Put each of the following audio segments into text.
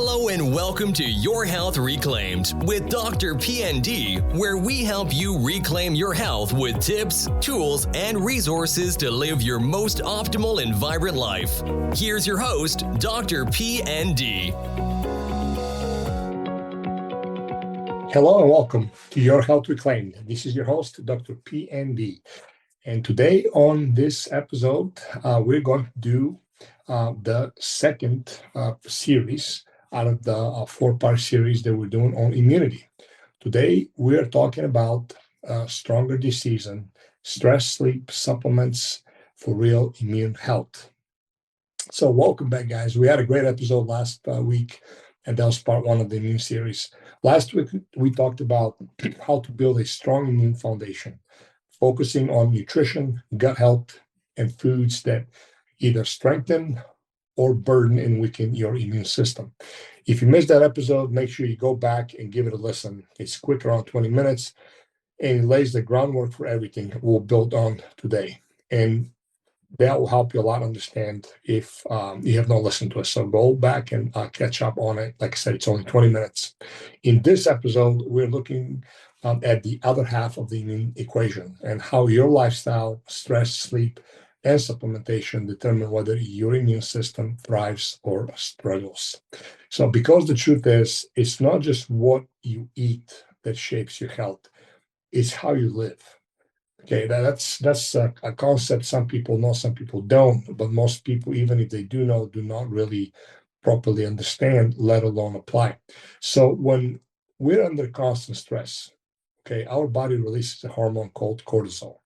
Hello and welcome to Your Health Reclaimed with DrPND, where we help you reclaim your health with tips, tools, and resources to live your most optimal and vibrant life. Here's your host, DrPND. Hello and welcome to Your Health Reclaimed. This is your host, DrPND. And today on this episode, we're going to do the second series out of the four-part series that we're doing on immunity. Today, we're talking about stronger this season, stress, sleep, supplements for real immune health. So welcome back, guys. We had a great episode last week, and that was part one of the immune series. Last week, we talked about how to build a strong immune foundation, focusing on nutrition, gut health, and foods that either strengthen or burden and weaken your immune system. If you missed that episode, make sure you go back and give it a listen. It's quick, around 20 minutes, and it lays the groundwork for everything we'll build on today. And that will help you a lot understand if you have not listened to us. So go back and catch up on it. Like I said, it's only 20 minutes. In this episode, we're looking at the other half of the immune equation and how your lifestyle, stress, sleep, and supplementation determine whether your immune system thrives or struggles. So because the truth is, it's not just what you eat that shapes your health, it's how you live. Okay, that's a concept some people know, some people don't, but most people, even if they do know, do not really properly understand, let alone apply. So when we're under constant stress, okay, our body releases a hormone called cortisol.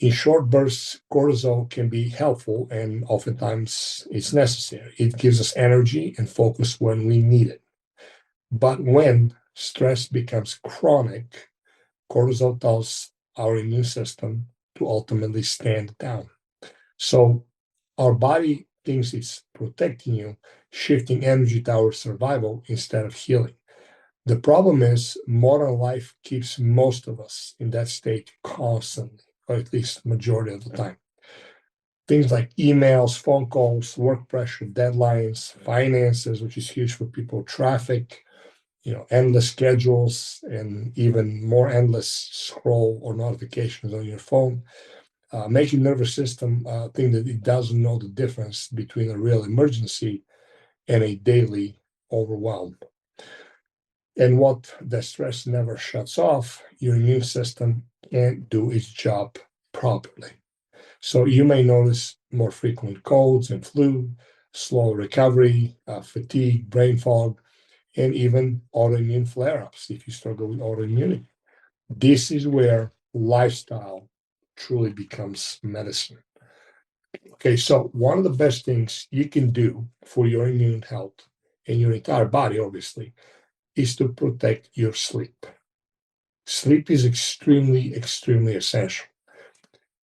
In short bursts, cortisol can be helpful, and oftentimes it's necessary. It gives us energy and focus when we need it. But when stress becomes chronic, cortisol tells our immune system to ultimately stand down. So our body thinks it's protecting you, shifting energy towards survival instead of healing. The problem is modern life keeps most of us in that state constantly, or at least majority of the time. Things like emails, phone calls, work pressure, deadlines, finances, which is huge for people, traffic, endless schedules, and even more endless scroll or notifications on your phone, make your nervous system think that it doesn't know the difference between a real emergency and a daily overwhelm. And what the stress never shuts off, your immune system can't do its job properly. So you may notice more frequent colds and flu, slow recovery, fatigue, brain fog, and even autoimmune flare-ups if you struggle with autoimmunity. This is where lifestyle truly becomes medicine. Okay, so one of the best things you can do for your immune health and your entire body, obviously, is to protect your sleep. Sleep is extremely, extremely essential.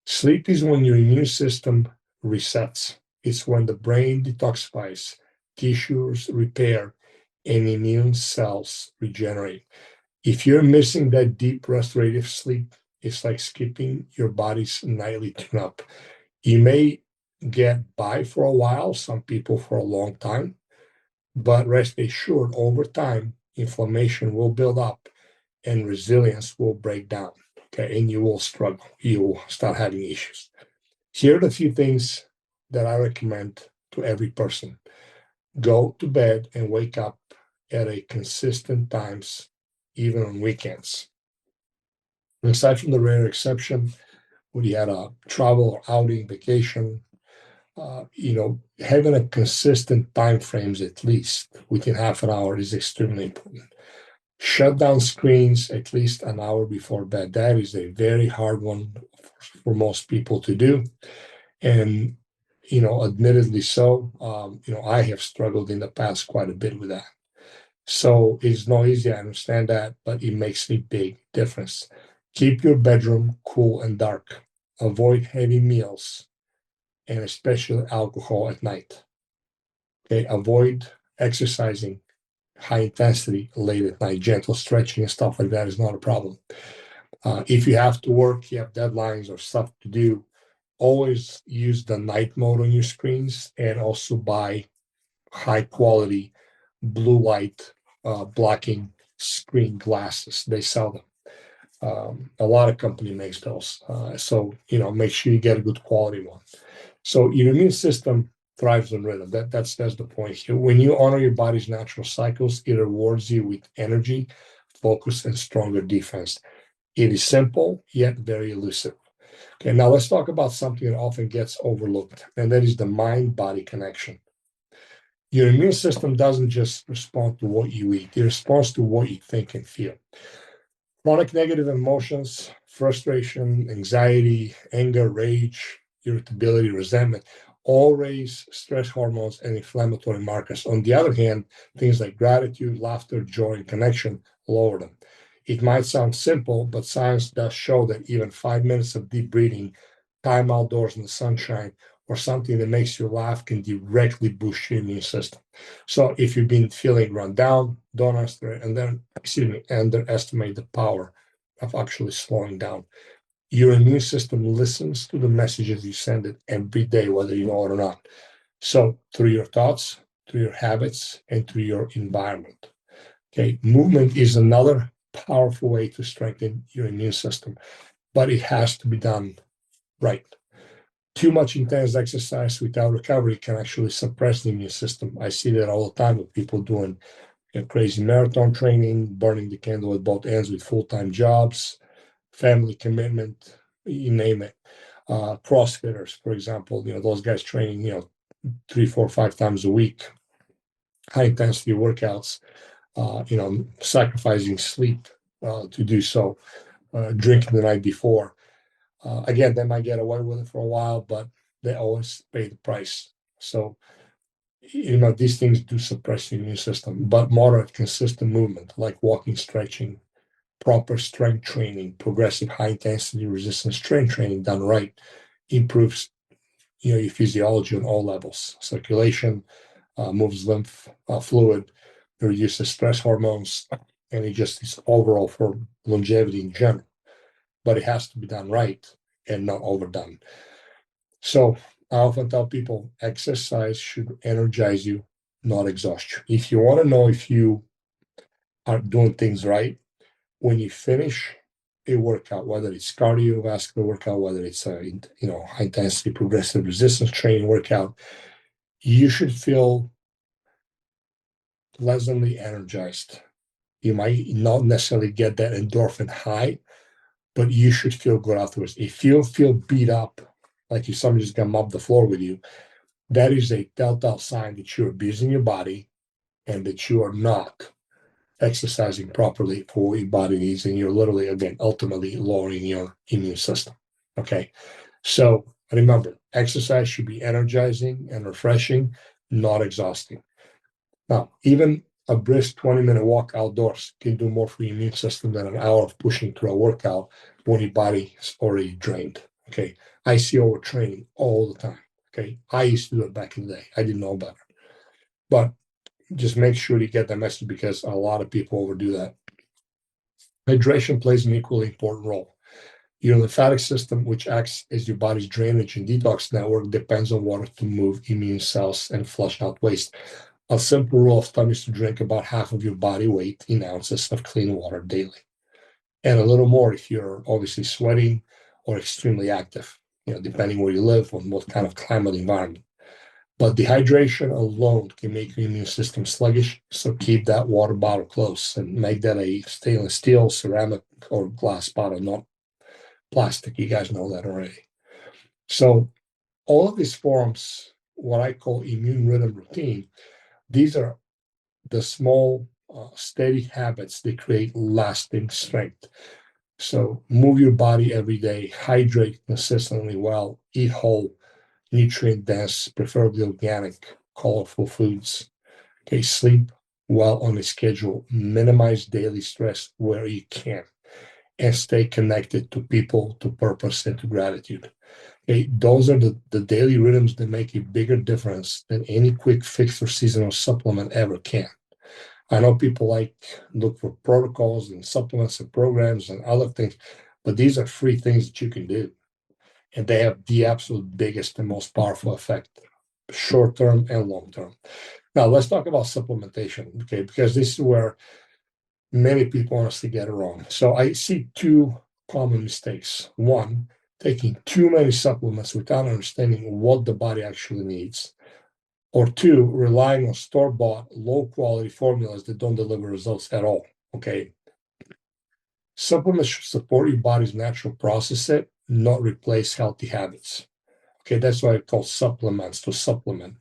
Sleep is when your immune system resets. It's when the brain detoxifies, tissues repair, and immune cells regenerate. If you're missing that deep restorative sleep, it's like skipping your body's nightly tune-up. You may get by for a while, some people for a long time, but rest assured, over time, inflammation will build up and resilience will break down, okay? And you will struggle. You will start having issues. Here are the few things that I recommend to every person. Go to bed and wake up at a consistent times, even on weekends. And aside from the rare exception, when you had a travel or outing, vacation, having a consistent time frames at least within half an hour is extremely important. Shut down screens at least an hour before bed. That is a very hard one for most people to do. And, admittedly so, I have struggled in the past quite a bit with that. So it's not easy, I understand that, but it makes a big difference. Keep your bedroom cool and dark. Avoid heavy meals, and especially alcohol at night. Okay, avoid exercising high intensity late at night. Gentle stretching and stuff like that is not a problem. If you have to work, you have deadlines or stuff to do, always use the night mode on your screens and also buy high quality blue light blocking screen glasses. They sell them. A lot of company makes those. So, make sure you get a good quality one. So your immune system thrives on rhythm. That's the point here. When you honor your body's natural cycles, it rewards you with energy, focus, and stronger defense. It is simple, yet very elusive. Okay, now let's talk about something that often gets overlooked, and that is the mind-body connection. Your immune system doesn't just respond to what you eat, it responds to what you think and feel. Chronic negative emotions, frustration, anxiety, anger, rage, irritability, resentment, all raise stress hormones and inflammatory markers. On the other hand, things like gratitude, laughter, joy, and connection lower them. It might sound simple, but science does show that even 5 minutes of deep breathing, time outdoors in the sunshine, or something that makes you laugh can directly boost your immune system. So if you've been feeling run down, don't underestimate the power of actually slowing down. Your immune system listens to the messages you send it every day, whether you know it or not. So through your thoughts, through your habits, and through your environment. Okay, movement is another powerful way to strengthen your immune system, but it has to be done right. Too much intense exercise without recovery can actually suppress the immune system. I see that all the time with people doing crazy marathon training, burning the candle at both ends with full-time jobs, family commitment, you name it. CrossFitters, for example, those guys training, 3, 4, 5 times a week, high intensity workouts, sacrificing sleep to do so, drinking the night before. Again, they might get away with it for a while, but they always pay the price. So, these things do suppress the immune system, but moderate, consistent movement, like walking, stretching, proper strength training, progressive high intensity resistance strength training done right, improves your physiology on all levels. Circulation, moves lymph fluid, reduces stress hormones, and it just is overall for longevity in general. But it has to be done right and not overdone. So I often tell people exercise should energize you, not exhaust you. If you want to know if you are doing things right, when you finish a workout, whether it's cardiovascular workout, whether it's a high intensity progressive resistance training workout, you should feel pleasantly energized. You might not necessarily get that endorphin high, but you should feel good afterwards. If you feel beat up, like if somebody just got mopped the floor with you, that is a telltale sign that you're abusing your body and that you are not exercising properly for what your body needs. And you're literally, again, ultimately lowering your immune system. Okay. So remember, exercise should be energizing and refreshing, not exhausting. Now, even a brisk 20-minute walk outdoors can do more for your immune system than an hour of pushing through a workout when your body is already drained. Okay. I see overtraining all the time. Okay. I used to do it back in the day. I didn't know better. But just make sure you get that message because a lot of people overdo that. Hydration plays an equally important role. Your lymphatic system, which acts as your body's drainage and detox network, depends on water to move immune cells and flush out waste. A simple rule of thumb is to drink about half of your body weight in ounces of clean water daily. And a little more if you're obviously sweating or extremely active, depending where you live, on what kind of climate environment. But dehydration alone can make your immune system sluggish. So keep that water bottle close and make that a stainless steel, ceramic, or glass bottle, not plastic. You guys know that already. So all of these forms, what I call immune rhythm routine, these are the small, steady habits that create lasting strength. So move your body every day, hydrate consistently well, eat whole, nutrient-dense, preferably organic, colorful foods. Okay, sleep well on a schedule, minimize daily stress where you can, and stay connected to people, to purpose, and to gratitude. Okay, those are the daily rhythms that make a bigger difference than any quick fix or seasonal supplement ever can. I know people look for protocols and supplements and programs and other things, but these are free things that you can do. And they have the absolute biggest and most powerful effect, short term and long term. Now let's talk about supplementation, okay? Because this is where many people honestly get it wrong. So I see two common mistakes. One, taking too many supplements without understanding what the body actually needs. Or two, relying on store-bought, low-quality formulas that don't deliver results at all. Okay. Supplements should support your body's natural process, not replace healthy habits. Okay, that's why I call supplements to supplement.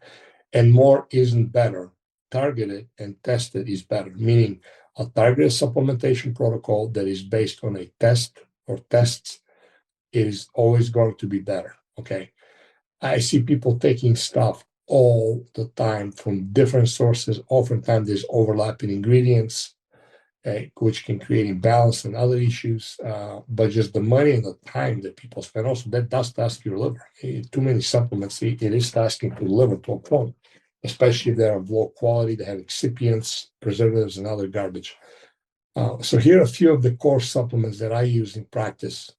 And more isn't better. Targeted and tested is better, meaning a targeted supplementation protocol that is based on a test or tests is always going to be better. Okay. I see people taking stuff all the time from different sources. Oftentimes, there's overlapping ingredients, which can create imbalance and other issues. But just the money and the time that people spend, also that does task your liver. Too many supplements, it is tasking the liver to a point, especially if they're of low quality, they have excipients, preservatives, and other garbage. So here are a few of the core supplements that I use in practice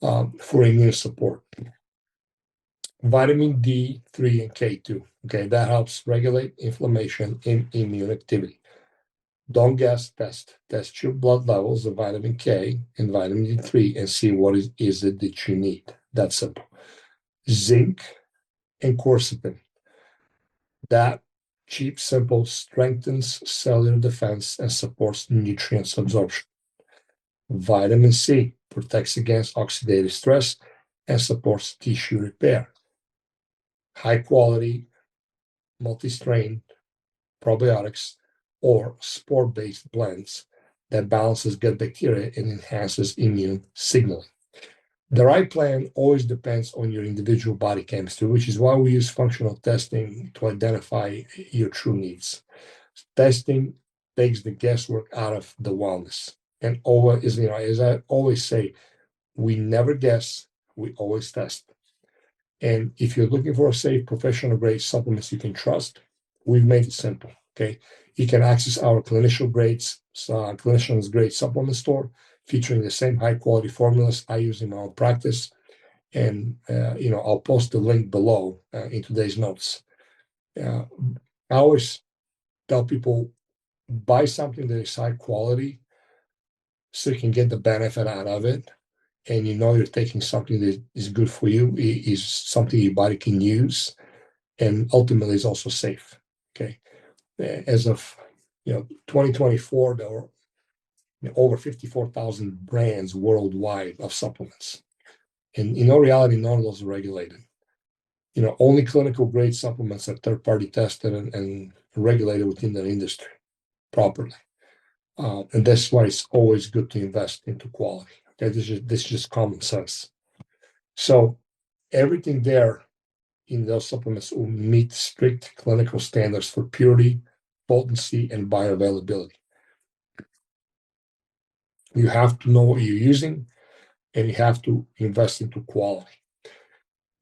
for immune support. Vitamin D3 and K2. Okay, that helps regulate inflammation and immune activity. Don't guess, test. Test your blood levels of vitamin K and vitamin D3 and see what is it that you need. That's simple. Zinc and quercetin. That cheap, simple, strengthens cellular defense and supports nutrients absorption. Vitamin C protects against oxidative stress and supports tissue repair. High quality, multi-strain probiotics or spore-based blends that balances gut bacteria and enhances immune signaling. The right plan always depends on your individual body chemistry, which is why we use functional testing to identify your true needs. Testing takes the guesswork out of the wellness. And always, as I always say, we never guess, we always test. And if you're looking for a safe, professional grade supplements you can trust, we've made it simple. Okay. You can access our clinician's grade supplement store featuring the same high quality formulas I use in my own practice. And, I'll post the link below in today's notes. I always tell people buy something that is high quality so you can get the benefit out of it. And you're taking something that is good for you, is something your body can use, and ultimately is also safe. Okay. As of 2024, there were over 54,000 brands worldwide of supplements. And in all reality, none of those are regulated. Only clinical grade supplements are third-party tested and regulated within the industry properly. And that's why it's always good to invest into quality. Okay, this is just common sense. So everything there in those supplements will meet strict clinical standards for purity, potency, and bioavailability. You have to know what you're using, and you have to invest into quality.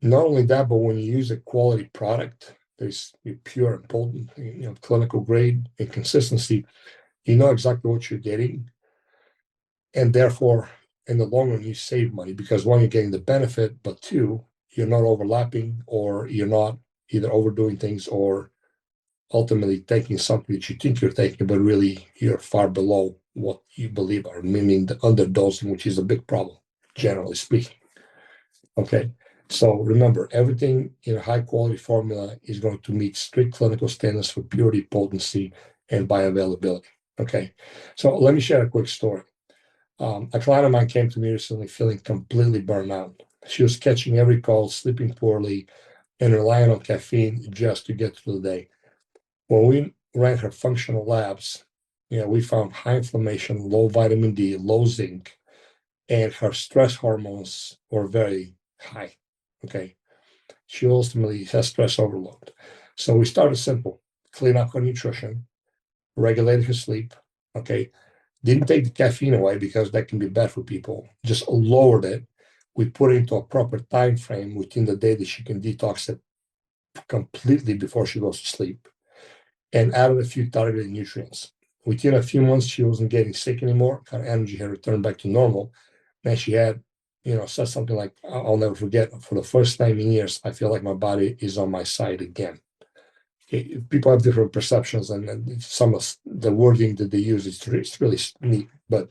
Not only that, but when you use a quality product that is pure and potent, clinical grade and consistency, you know exactly what you're getting. And therefore, in the long run, you save money because one, you're getting the benefit, but two, you're not overlapping or you're not either overdoing things or ultimately taking something that you think you're taking, but really you're far below what you believe are, meaning the underdosing, which is a big problem, generally speaking. Okay. So remember, everything in a high quality formula is going to meet strict clinical standards for purity, potency, and bioavailability. Okay. So let me share a quick story. A client of mine came to me recently feeling completely burned out. She was catching every cold, sleeping poorly, and relying on caffeine just to get through the day. When we ran her functional labs, we found high inflammation, low vitamin D, low zinc, and her stress hormones were very high. Okay. She ultimately has stress overload. So we started simple, clean up her nutrition, regulated her sleep. Okay. Didn't take the caffeine away because that can be bad for people. Just lowered it. We put it into a proper time frame within the day that she can detox it completely before she goes to sleep, and added a few targeted nutrients. Within a few months, she wasn't getting sick anymore. Her energy had returned back to normal. And she had, said something like, I'll never forget, for the first time in years, I feel like my body is on my side again. People have different perceptions, and some of the wording that they use is really neat. But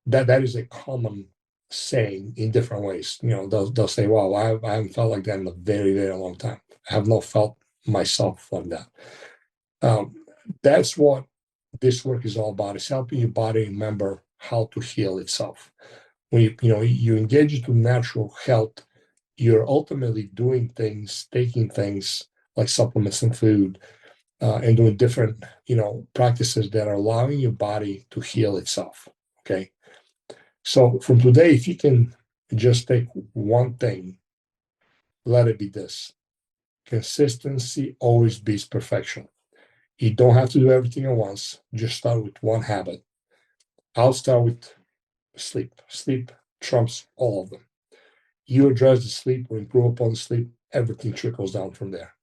that is a common saying in different ways. They'll say, "Wow, I haven't felt like that in a very, very long time. I have not felt myself like that." That's what this work is all about. It's helping your body remember how to heal itself. When you engage into natural health, you're ultimately doing things, taking things like supplements and food, and doing different, practices that are allowing your body to heal itself. Okay. So from today, if you can just take one thing, let it be this: consistency always beats perfection. You don't have to do everything at once. Just start with one habit. I'll start with sleep. Sleep trumps all of them. You address the sleep or improve upon the sleep, everything trickles down from there.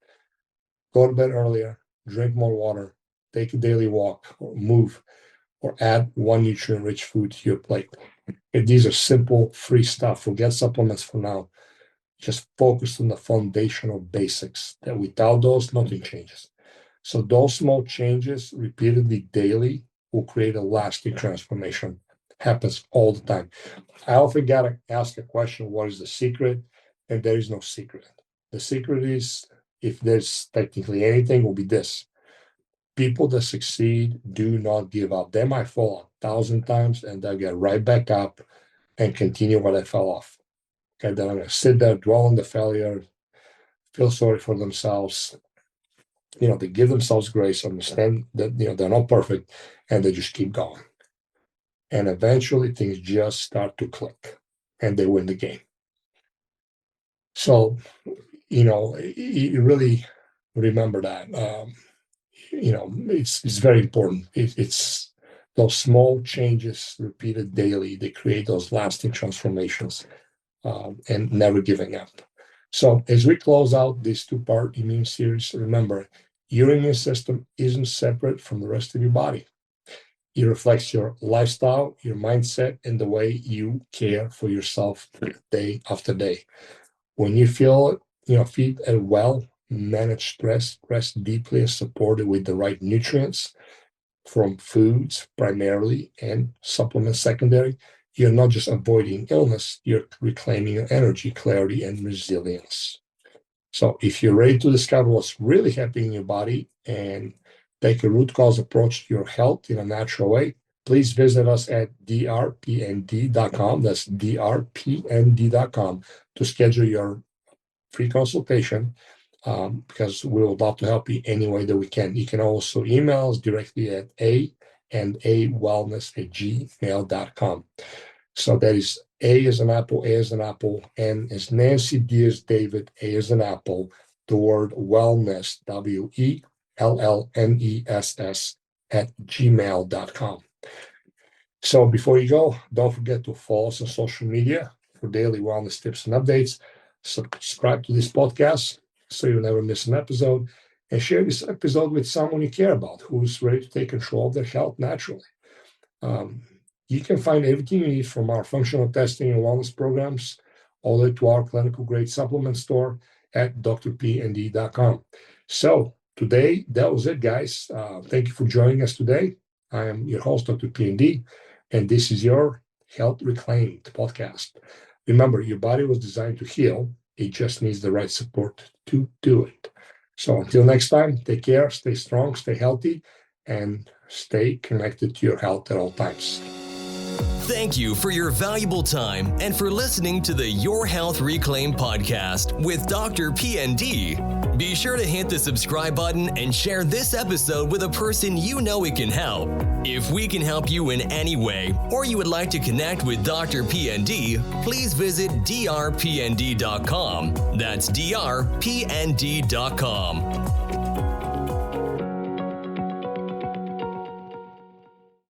Go to bed earlier, drink more water, take a daily walk or move, or add one nutrient-rich food to your plate. If these are simple, free stuff, forget supplements for now. Just focus on the foundational basics. That without those, nothing changes. So those small changes repeatedly daily will create a lasting transformation. Happens all the time. I often got to ask a question, what is the secret? And there is no secret. The secret is, if there's technically anything, will be this: people that succeed do not give up. They might fall 1,000 times and they'll get right back up and continue where they fell off. Okay, they're not going to sit there, dwell on the failure, feel sorry for themselves. They give themselves grace, understand that they're not perfect, and they just keep going. And eventually things just start to click and they win the game. So, you really remember that. It's very important. It's those small changes repeated daily, they create those lasting transformations, and never giving up. So as we close out this 2-part immune series, remember, your immune system isn't separate from the rest of your body. It reflects your lifestyle, your mindset, and the way you care for yourself day after day. When you feel, fit and well, manage stress, rest deeply, and supported with the right nutrients from foods primarily and supplements secondary, you're not just avoiding illness, you're reclaiming your energy, clarity, and resilience. So if you're ready to discover what's really happening in your body and take a root cause approach to your health in a natural way, please visit us at DrPND.com. That's DrPND.com to schedule your free consultation, because we would love to help you any way that we can. You can also email us directly at awellness@gmail.com. So that is A as an apple, A as an apple, N as Nancy, D as David, A as an apple, the word wellness, WELLNESS @gmail.com. So before you go, don't forget to follow us on social media for daily wellness tips and updates. Subscribe to this podcast so you'll never miss an episode, and share this episode with someone you care about who's ready to take control of their health naturally. You can find everything you need from our functional testing and wellness programs all the way to our clinical grade supplement store at DrPND.com. So today, that was it, guys. Thank you for joining us today. I am your host, Dr. PND, and this is your Health Reclaimed podcast. Remember, your body was designed to heal. It just needs the right support to do it. So until next time, take care, stay strong, stay healthy, and stay connected to your health at all times. Thank you for your valuable time and for listening to the Your Health Reclaimed podcast with Dr. PND. Be sure to hit the subscribe button and share this episode with a person you know it can help. If we can help you in any way, or you would like to connect with Dr. PND, please visit DrPND.com. That's DrPND.com.